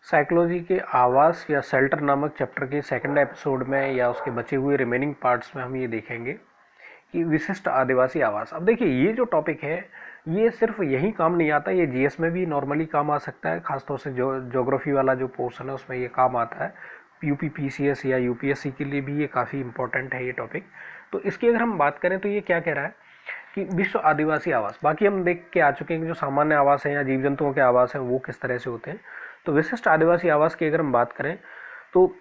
Psychology के आवास या शेल्टर नामक चैप्टर के सेकंड एपिसोड में या उसके बचे हुए रिमेनिंग पार्ट्स में हम ये देखेंगे कि विशिष्ट आदिवासी आवास। अब देखिए, ये जो टॉपिक है ये सिर्फ यही काम नहीं आता, ये जीएस में भी नॉर्मली काम आ सकता है। खासतौर से जो ज्योग्राफी वाला जो पोर्शन है उसमें ये काम आता है। यूपी पीसीएस या यूपीएससी के लिए भी ये काफ़ी इंपॉर्टेंट है ये टॉपिक। तो इसकी अगर हम बात करें तो ये क्या कह रहा है कि विश्व आदिवासी आवास, बाकी हम देख के आ चुके हैं कि जो सामान्य आवास हैं या जीव जंतुओं के आवास हैं वो किस तरह से होते हैं। तो विशिष्ट आदिवासी आवास की अगर हम बात करें तो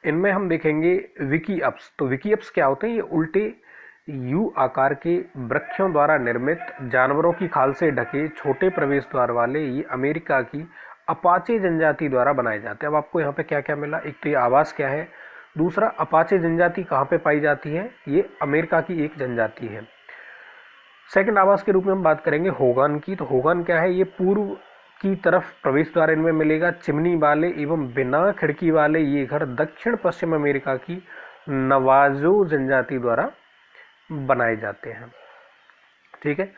इनमें हम देखेंगे विकी अप्स। तो विकी अप्स क्या होते हैं? ये उल्टे यू आकार के वृक्षों द्वारा निर्मित जानवरों की खाल से ढके छोटे प्रवेश द्वार वाले ये अमेरिका की अपाचे जनजाति द्वारा बनाए जाते हैं। अब आपको यहाँ पे क्या क्या मिला? एक तो ये आवास क्या है, दूसरा अपाचे जनजाति कहाँ पे पाई जाती है, ये अमेरिका की एक जनजाति है। सेकंड आवास के रूप में हम बात करेंगे होगान की। तो होगान क्या है? ये पूर्व की तरफ प्रवेश द्वार इनमें मिलेगा। चिमनी वाले एवं बिना खिड़की वाले ये घर दक्षिण पश्चिम अमेरिका की नवाजो जनजाति द्वारा बनाए जाते हैं। ठीक है।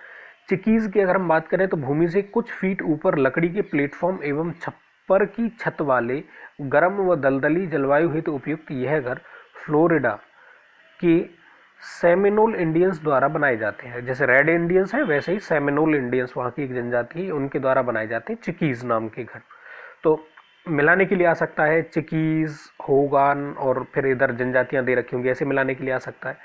चिकीज की अगर हम बात करें तो भूमि से कुछ फीट ऊपर लकड़ी के प्लेटफॉर्म एवं छप्पर की छत वाले गर्म व दलदली जलवायु हेतु उपयुक्त यह घर फ्लोरिडा के सेमिनोल इंडियंस द्वारा बनाए जाते हैं। जैसे रेड इंडियंस है वैसे ही सेमिनोल इंडियंस वहाँ की एक जनजाति है, उनके द्वारा बनाए जाते हैं चिकीज नाम के घर। तो मिलाने के लिए आ सकता है चिकीज, होगान और फिर इधर जनजातियां दे रखी होंगी, ऐसे मिलाने के लिए आ सकता है।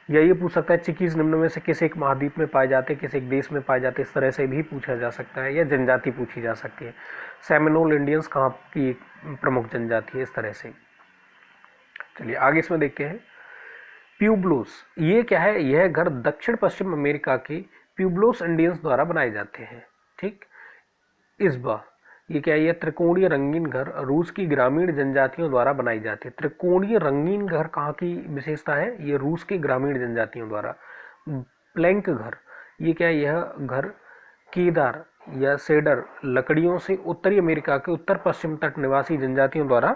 या ये पूछ सकता है चिकीज निम्न में से किस एक महाद्वीप में पाए जाते हैं, किस एक देश में पाए जाते हैं, इस तरह से भी पूछा जा सकता है। या जनजाति पूछी जा सकती है, सेमिनोल इंडियंस कहाँ की एक प्रमुख जनजाति है, इस तरह से। चलिए आगे इसमें देखते हैं प्यूब्लोस। ये क्या है? यह घर दक्षिण पश्चिम अमेरिका के प्यूब्लोस इंडियंस द्वारा बनाए जाते हैं। ठीक। इस्बा, ये क्या है? ये त्रिकोणीय रंगीन घर रूस की ग्रामीण जनजातियों द्वारा बनाई जाती है। त्रिकोणीय रंगीन घर कहाँ की विशेषता है? ये रूस की ग्रामीण जनजातियों द्वारा। प्लैंक घर, ये क्या है? यह घर केदार या सेडर लकड़ियों से उत्तरी अमेरिका के उत्तर पश्चिम तट निवासी जनजातियों द्वारा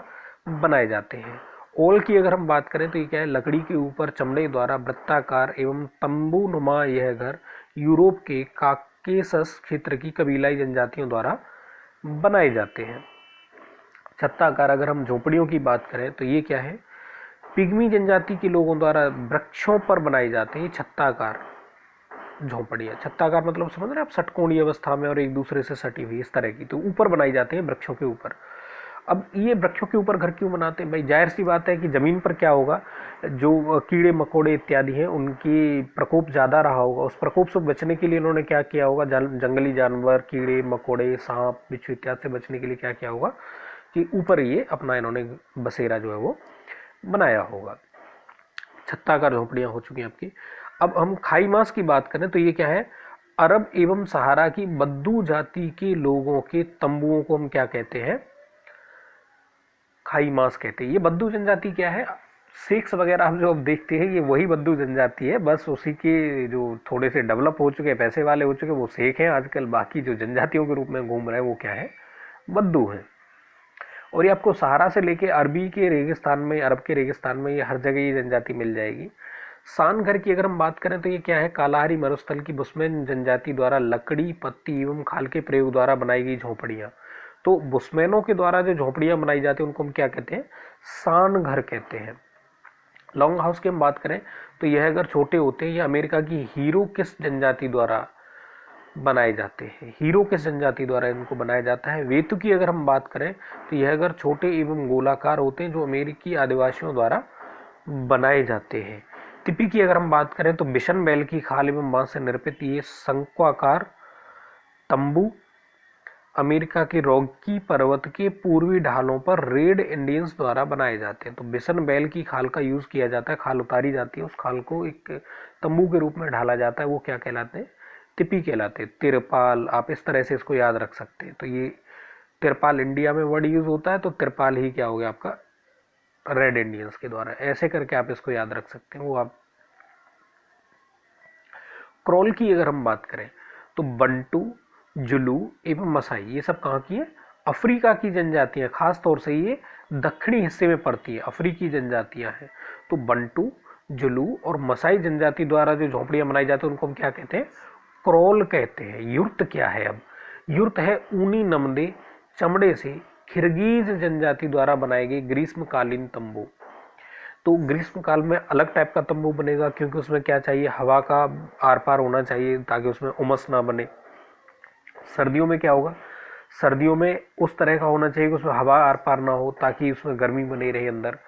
बनाए जाते हैं। ओल की अगर हम बात करें तो ये क्या है? लकड़ी के ऊपर चमड़े द्वारा वृत्ताकार एवं तंबू नुमा यह घर यूरोप के काकेसस क्षेत्र की कबीलाई जनजातियों द्वारा बनाए जाते हैं। छत्ताकार अगर हम झोपड़ियों की बात करें तो ये क्या है? पिग्मी जनजाति के लोगों द्वारा वृक्षों पर बनाई जाती है छत्ताकार झोपड़ियाँ। छत्ताकार मतलब समझ रहे हैं आप? षटकोणीय अवस्था में और एक दूसरे से सटी हुई इस तरह की, तो ऊपर बनाई जाती है वृक्षों के ऊपर। अब ये वृक्षों के ऊपर घर क्यों बनाते हैं भाई? जाहिर सी बात है कि जमीन पर क्या होगा, जो कीड़े मकोड़े इत्यादि हैं उनकी प्रकोप ज़्यादा रहा होगा। उस प्रकोप से बचने के लिए इन्होंने क्या किया होगा? जंगली जानवर, कीड़े मकोड़े, सांप बिच्छू इत्यादि से बचने के लिए क्या किया होगा कि ऊपर ये अपना इन्होंने बसेरा जो है वो बनाया होगा। छत्ताकार झोपड़ियाँ हो चुकी हैं आपकी। अब हम खाई मास की बात करें तो ये क्या है? अरब एवं सहारा की बद्दू जाति के लोगों के तंबुओं को हम क्या कहते हैं? खाई मास कहते हैं। ये बद्दू जनजाति क्या है? सेक्स वगैरह हम जो अब देखते हैं ये वही बद्दू जनजाति है, बस उसी के जो थोड़े से डेवलप हो चुके हैं, पैसे वाले हो चुके हैं, वो सेक हैं आजकल। बाकी जो जनजातियों के रूप में घूम रहे हैं वो क्या है? बद्दू हैं। और ये आपको सहारा से लेके अरबी के रेगिस्तान में, अरब के रेगिस्तान में ये हर जगह ये जनजाति मिल जाएगी। सान घर की अगर हम बात करें तो ये क्या है? कालाहारी मरुस्थल की बुस्मैन जनजाति द्वारा लकड़ी, पत्ती एवं खाल के प्रयोग द्वारा बनाई गई झोपड़ियाँ। तो बुस्मैनों के द्वारा जो झोपड़ियाँ बनाई जाती हैं उनको हम क्या कहते हैं? सान घर कहते हैं। लॉन्ग हाउस की हम बात करें तो यह घर छोटे होते हैं। यह अमेरिका की हीरो किस जनजाति द्वारा बनाए जाते हैं? हीरो किस जनजाति द्वारा इनको बनाया जाता है? वेतु की अगर हम बात करें तो यह घर छोटे एवं गोलाकार होते हैं जो अमेरिकी आदिवासियों द्वारा बनाए जाते हैं। तिपी की अगर हम बात करें तो बिशन बैल की खाल एवं बांस से निर्मित ये शंक्वाकार तंबू अमेरिका के रॉकी पर्वत के पूर्वी ढालों पर रेड इंडियंस द्वारा बनाए जाते हैं। तो बिशन बैल की खाल का यूज किया जाता है, खाल उतारी जाती है, उस खाल को एक तंबू के रूप में ढाला जाता है, वो क्या कहलाते हैं? तिपी कहलाते हैं। तिरपाल, आप इस तरह से इसको याद रख सकते हैं। तो ये तिरपाल इंडिया में वर्ड यूज होता है, तो तिरपाल ही क्या हो गया आपका? रेड इंडियंस के द्वारा। ऐसे करके आप इसको याद रख सकते हैं, वो आप। क्रोल की अगर हम बात करें तो बंटू, जुलू एवं मसाई ये सब कहाँ की है? अफ्रीका की जनजातियां, खास तौर से ये दक्षिणी हिस्से में पड़ती है, अफ्रीकी जनजातियां हैं। तो बंटू, जुलू और मसाई जनजाति द्वारा जो झोपड़ियां बनाई जाती है उनको हम क्या कहते हैं? क्रोल कहते हैं। युर्त क्या है? अब युर्त है ऊनी नमदे चमड़े से किर्गिज जनजाति द्वारा बनाए गए ग्रीष्मकालीन तंबू। तो ग्रीष्म काल में अलग टाइप का तंबू बनेगा, क्योंकि उसमें क्या चाहिए, हवा का आर पार होना चाहिए ताकि उसमें उमस ना बने। सर्दियों में क्या होगा, सर्दियों में उस तरह का होना चाहिए कि उसमें हवा आर पार ना हो ताकि उसमें गर्मी बनी रहे अंदर।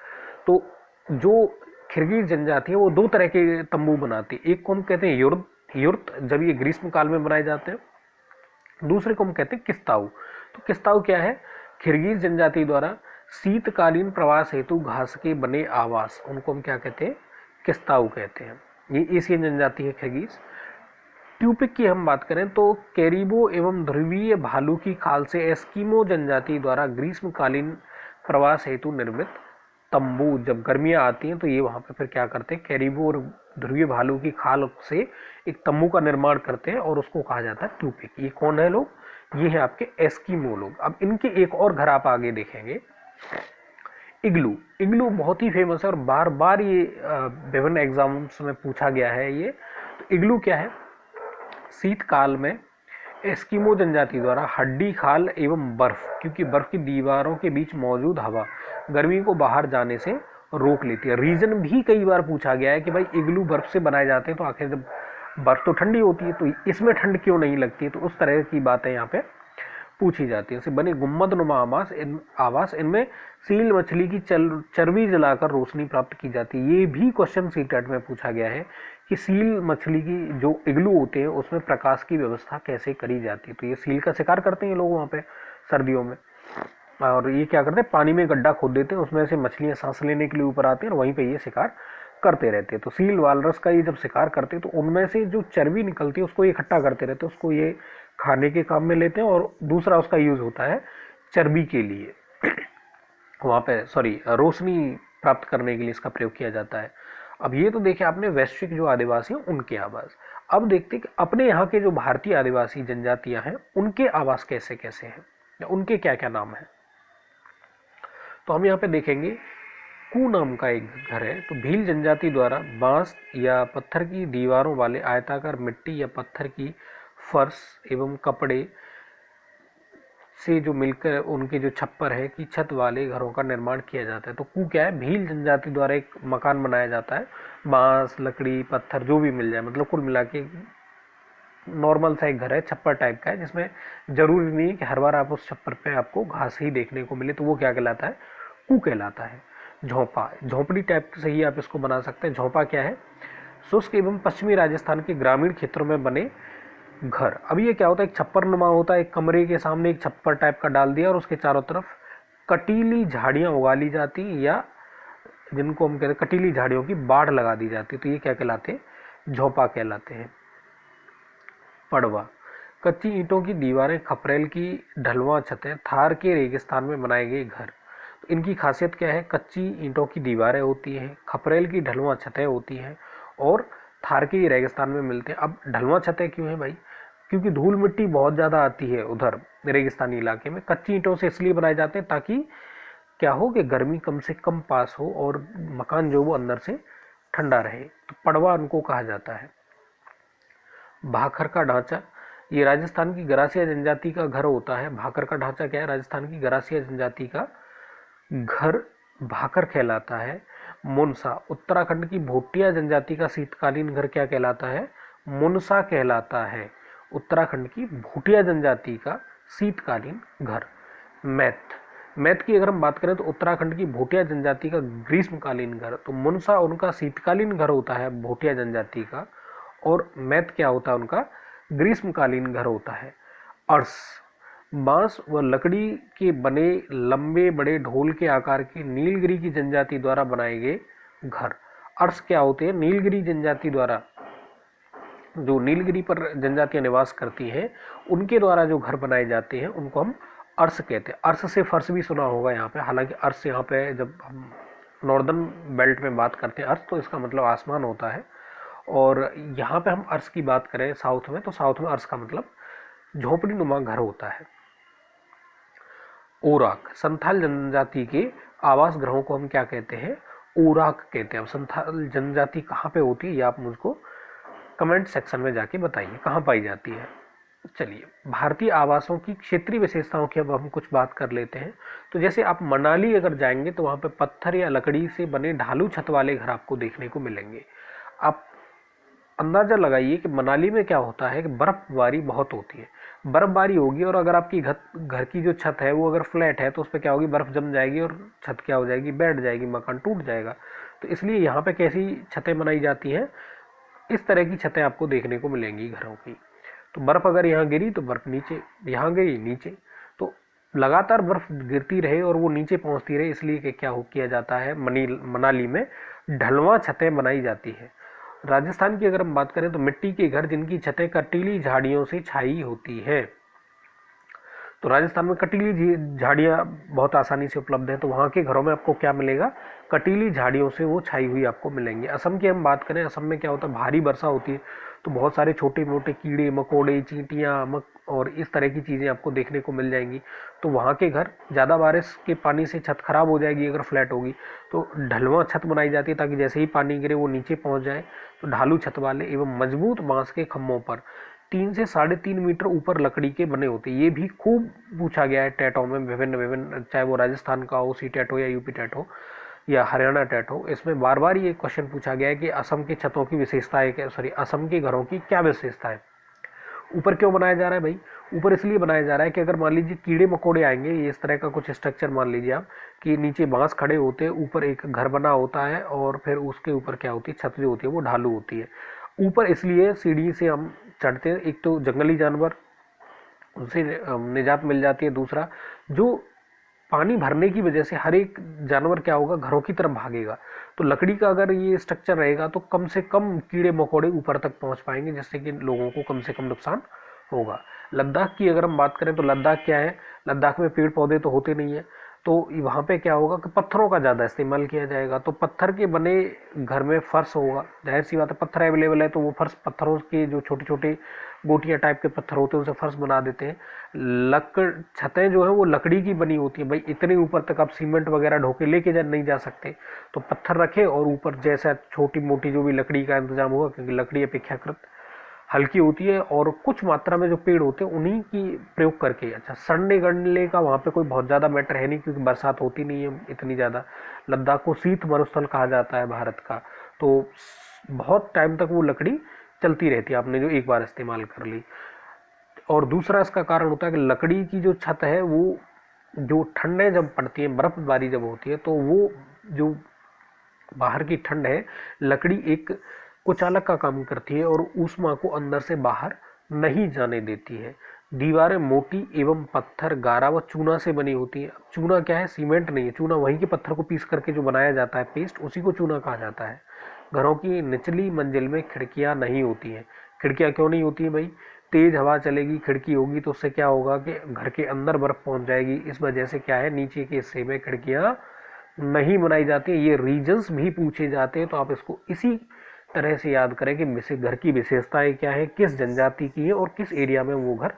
तो जो किर्गिज जनजाति है वो दो तरह के तंबू बनाती है। एक को हम कहते हैं युर्त, युर्त जब ये ग्रीष्म काल में बनाए जाते हैं। दूसरे को हम कहते हैं किस्ताऊ। तो किस्ताऊ क्या है, किर्गिज जनजाति द्वारा शीतकालीन प्रवास हेतु घास के बने आवास, उनको हम क्या कहते हैं, किस्ताऊ कहते हैं। ये एशियन जनजाति है किर्गिज। ट्यूपिक की हम बात करें तो कैरिबो एवं ध्रुवीय भालू की खाल से एस्किमो जनजाति द्वारा ग्रीष्मकालीन प्रवास हेतु निर्मित तंबू। जब गर्मियां आती हैं तो ये वहां पे फिर क्या करते हैं, कैरिबो और ध्रुवीय भालू की खाल से एक तंबू का निर्माण करते हैं और उसको कहा जाता है ट्यूपिक। ये कौन है लोग, ये है आपके एस्किमो लोग। अब इनके एक और घर आप आगे देखेंगे, इग्लू। इग्लू बहुत ही फेमस है और बार बार ये विभिन्न एग्जाम्स में पूछा गया है ये। तो इग्लू क्या है, शीतकाल में एस्किमो जनजाति द्वारा हड्डी खाल एवं बर्फ, क्योंकि बर्फ की दीवारों के बीच मौजूद हवा गर्मी को बाहर जाने से रोक लेती है। रीजन भी कई बार पूछा गया है कि भाई इग्लू बर्फ से बनाए जाते हैं, तो आखिर जब बर्फ तो ठंडी होती है तो इसमें ठंड क्यों नहीं लगती है, तो उस तरह की बातें यहाँ पे पूछी जाती है। बने गुम्मद नुमा आवास, इनमें सील मछली की चर्बी जलाकर रोशनी प्राप्त की जाती है। ये भी क्वेश्चन सीटेट में पूछा गया है कि सील मछली की जो इग्लू होते हैं उसमें प्रकाश की व्यवस्था कैसे करी जाती है। तो ये सील का शिकार करते हैं लोग वहाँ पे सर्दियों में, और ये क्या करते हैं, पानी में गड्ढा खोद देते हैं, उसमें से मछलियाँ सांस लेने के लिए ऊपर आती हैं और वहीं पे ये शिकार करते रहते हैं। तो सील वालरस का ये जब शिकार करते हैं तो उनमें से जो चर्बी निकलती है उसको ये इकट्ठा करते रहते हैं, उसको ये खाने के काम में लेते हैं, और दूसरा उसका यूज होता है चर्बी के लिए वहाँ पे, सॉरी, रोशनी प्राप्त करने के लिए इसका प्रयोग किया जाता है। अब ये तो देखे आपने वैश्विक जो आदिवासी हैं उनके आवास। अब देखते हैं कि अपने यहाँ के जो भारतीय आदिवासी जनजातियां हैं उनके आवास कैसे कैसे हैं, या उनके क्या क्या नाम है। तो हम यहाँ पे देखेंगे कू नाम का एक घर है। तो भील जनजाति द्वारा बांस या पत्थर की दीवारों वाले आयताकार मिट्टी या पत्थर की फर्श एवं कपड़े से जो मिलकर उनके जो छप्पर है की छत वाले घरों का निर्माण किया जाता है। तो कू क्या है, भील जनजाति द्वारा एक मकान बनाया जाता है, बांस लकड़ी पत्थर जो भी मिल जाए, मतलब कुल मिला के नॉर्मल सा एक घर है, छप्पर टाइप का है, जिसमें जरूरी नहीं है कि हर बार आप उस छप्पर पे आपको घास ही देखने को मिले। तो वो क्या कहलाता है, कू कहलाता है। झोंपा, झोंपड़ी टाइप से ही आप इसको बना सकते हैं। झोंपा क्या है, शुष्क एवं पश्चिमी राजस्थान के ग्रामीण क्षेत्रों में बने घर। अब ये क्या होता है, एक छप्पर नुमा होता है, एक कमरे के सामने एक छप्पर टाइप का डाल दिया और उसके चारों तरफ कटीली झाड़ियां उगा ली जाती, या जिनको हम कहते हैं कटीली झाड़ियों की बाढ़ लगा दी जाती। तो ये क्या कहलाते हैं, झोंपा कहलाते हैं। पड़वा, कच्ची ईंटों की दीवारें, खपरेल की ढलवा छतें, थार के रेगिस्तान में बनाए गए घर। तो इनकी खासियत क्या है, कच्ची ईंटों की दीवारें होती हैं, खपरेल की ढलवा छतें होती हैं और थार के रेगिस्तान में मिलते हैं। अब ढलवा छतें क्यों हैं भाई, क्योंकि धूल मिट्टी बहुत ज़्यादा आती है उधर रेगिस्तानी इलाके में। कच्ची ईंटों से इसलिए बनाए जाते हैं ताकि क्या हो कि गर्मी कम से कम पास हो और मकान जो वो अंदर से ठंडा रहे। तो पड़वा उनको कहा जाता है। भाखर का ढांचा, ये राजस्थान की गरासिया जनजाति का घर होता है। भाखर का ढांचा क्या है, राजस्थान की गरासिया जनजाति का घर भाकर कहलाता है। मुनसा, उत्तराखंड की भोटिया जनजाति का शीतकालीन घर क्या कहलाता है, मुनसा कहलाता है। उत्तराखंड की भोटिया जनजाति का शीतकालीन घर। मैथ, मैथ की अगर हम बात करें तो उत्तराखंड की भोटिया जनजाति का ग्रीष्मकालीन घर, तो मुनसा उनका शीतकालीन घर होता है भोटिया जनजाति का, और मैथ क्या होता है उनका ग्रीष्मकालीन घर होता है। अर्स, बांस व लकड़ी के बने लंबे बड़े ढोल के आकार के नीलगिरी की जनजाति द्वारा बनाए गए घर। अर्स क्या होते हैं, नीलगिरी जनजाति द्वारा, जो नीलगिरी पर जनजातियां निवास करती हैं उनके द्वारा जो घर बनाए जाते हैं उनको हम अर्स कहते हैं। अर्स से फर्श भी सुना होगा यहाँ पे, हालांकि अर्स यहाँ पे जब हम नॉर्दर्न बेल्ट में बात करते हैं अर्स तो इसका मतलब आसमान होता है, और यहाँ पे हम अर्स की बात करें साउथ में, तो साउथ में अर्स का मतलब झोपड़ी नुमा घर होता है। ओराक, संथाल जनजाति के आवास गृहों को हम क्या कहते हैं, ओराक कहते हैं। अब संथाल जनजाति कहाँ पे होती है ये आप मुझको कमेंट सेक्शन में जाके बताइए कहाँ पाई जाती है। चलिए, भारतीय आवासों की क्षेत्रीय विशेषताओं की अब हम कुछ बात कर लेते हैं। तो जैसे आप मनाली अगर जाएंगे तो वहाँ पे पत्थर या लकड़ी से बने ढालू छत वाले घर आपको देखने को मिलेंगे। आप अंदाजा लगाइए कि मनाली में क्या होता है कि बर्फबारी बहुत होती है। बर्फबारी होगी और अगर आपकी घर घर की जो छत है वो अगर फ्लैट है तो उस पर क्या होगी, बर्फ जम जाएगी और छत क्या हो जाएगी, बैठ जाएगी, मकान टूट जाएगा। तो इसलिए यहाँ पे कैसी छतें बनाई जाती हैं, इस तरह की छतें आपको देखने को मिलेंगी घरों की। तो बर्फ अगर यहाँ गिरी तो बर्फ नीचे, यहाँ गई नीचे, तो लगातार बर्फ गिरती रहे और वो नीचे पहुंचती रहे, इसलिए कि क्या हो किया जाता है, मनाली में ढलवा छतें बनाई जाती है। राजस्थान की अगर हम बात करें तो मिट्टी के घर जिनकी छतें कटीली झाड़ियों से छाई होती है। तो राजस्थान में कटीली झाड़ियाँ बहुत आसानी से उपलब्ध है, तो वहाँ के घरों में आपको क्या मिलेगा, कटीली झाड़ियों से वो छाई हुई आपको मिलेंगी। असम की हम बात करें, असम में क्या होता है, भारी वर्षा होती है तो बहुत सारे छोटे मोटे कीड़े मकोड़े चींटियाँ और इस तरह की चीज़ें आपको देखने को मिल जाएंगी। तो वहाँ के घर ज़्यादा बारिश के पानी से छत खराब हो जाएगी अगर फ्लैट होगी, तो ढलवा छत बनाई जाती है ताकि जैसे ही पानी गिरे वो नीचे पहुँच जाए। तो ढालू छत वाले एवं मजबूत बांस के खम्भों पर 3 से 3.5 मीटर ऊपर लकड़ी के बने होते हैं। ये भी खूब पूछा गया है टेटों में, विभिन्न विभिन्न, चाहे वो राजस्थान का हो सी टेट हो या यूपी टेट हो या हरियाणा टेट हो, इसमें बार बार ये क्वेश्चन पूछा गया है कि असम के छतों की विशेषता है क्या, सॉरी, असम के घरों की क्या विशेषता है। ऊपर क्यों बनाया जा रहा है भाई, ऊपर इसलिए बनाया जा रहा है कि अगर मान लीजिए कीड़े मकोड़े आएंगे, ये इस तरह का कुछ स्ट्रक्चर मान लीजिए आप कि नीचे बांस खड़े होते हैं, ऊपर एक घर बना होता है और फिर उसके ऊपर क्या होती है, छत जो होती है वो ढालू होती है। ऊपर इसलिए सीढ़ी से हम चढ़ते हैं, एक तो जंगली जानवर उनसे निजात मिल जाती है, दूसरा जो पानी भरने की वजह से हर एक जानवर क्या होगा, घरों की तरफ भागेगा। तो लकड़ी का अगर ये स्ट्रक्चर रहेगा तो कम से कम कीड़े मकोड़े ऊपर तक पहुंच पाएंगे, जिससे कि लोगों को कम से कम नुकसान होगा। लद्दाख की अगर हम बात करें तो लद्दाख क्या है, लद्दाख में पेड़ पौधे तो होते नहीं है, तो वहाँ पे क्या होगा कि पत्थरों का ज़्यादा इस्तेमाल किया जाएगा। तो पत्थर के बने घर में फर्श होगा, जाहिर सी बात है पत्थर अवेलेबल है तो वो फर्श, पत्थरों के जो छोटे छोटे गोटियाँ टाइप के पत्थर होते हैं उनसे फर्श बना देते हैं। लकड़ छतें जो है वो लकड़ी की बनी होती है भाई, इतने ऊपर तक आप सीमेंट वगैरह ढोके लेके नहीं जा सकते, तो पत्थर रखे और ऊपर जैसा छोटी मोटी जो भी लकड़ी का इंतजाम होगा, क्योंकि लकड़ी अपेक्षाकृत हल्की होती है और कुछ मात्रा में जो पेड़ होते हैं उन्हीं की प्रयोग करके। अच्छा, सड़ने गड़ने का वहाँ पे कोई बहुत ज़्यादा मैटर है नहीं, क्योंकि बरसात होती नहीं है इतनी ज़्यादा। लद्दाख को शीत मरुस्थल कहा जाता है भारत का, तो बहुत टाइम तक वो लकड़ी चलती रहती है, आपने जो एक बार इस्तेमाल कर ली। और दूसरा इसका कारण होता है कि लकड़ी की जो छत है वो, जो ठंडें जब पड़ती है, बर्फबारी जब होती है, तो वो जो बाहर की ठंड है, लकड़ी एक कुचालक का काम करती है और ऊष्मा को अंदर से बाहर नहीं जाने देती है। दीवारें मोटी एवं पत्थर गारा व चूना से बनी होती है। चूना क्या है, सीमेंट नहीं है, चूना वहीं के पत्थर को पीस करके जो बनाया जाता है पेस्ट, उसी को चूना कहा जाता है। घरों की निचली मंजिल में खिड़कियां नहीं होती हैं। खिड़कियां क्यों नहीं होती हैं भाई, तेज हवा चलेगी, खिड़की होगी तो उससे क्या होगा कि घर के अंदर बर्फ पहुंच जाएगी, इस वजह से क्या है, नीचे के हिस्से में खिड़कियां नहीं बनाई जाती। ये रीजंस भी पूछे जाते हैं, तो आप इसको इसी तरह से याद करें कि घर की विशेषताएं क्या है, किस जनजाति की है और किस एरिया में वो घर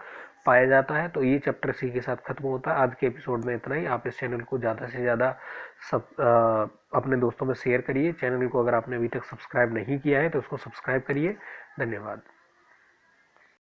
पाया जाता है। तो ये चैप्टर इसी के साथ खत्म होता है। आज के एपिसोड में इतना ही। आप इस चैनल को ज़्यादा से ज़्यादा अपने दोस्तों में शेयर करिए। चैनल को अगर आपने अभी तक सब्सक्राइब नहीं किया है तो उसको सब्सक्राइब करिए। धन्यवाद।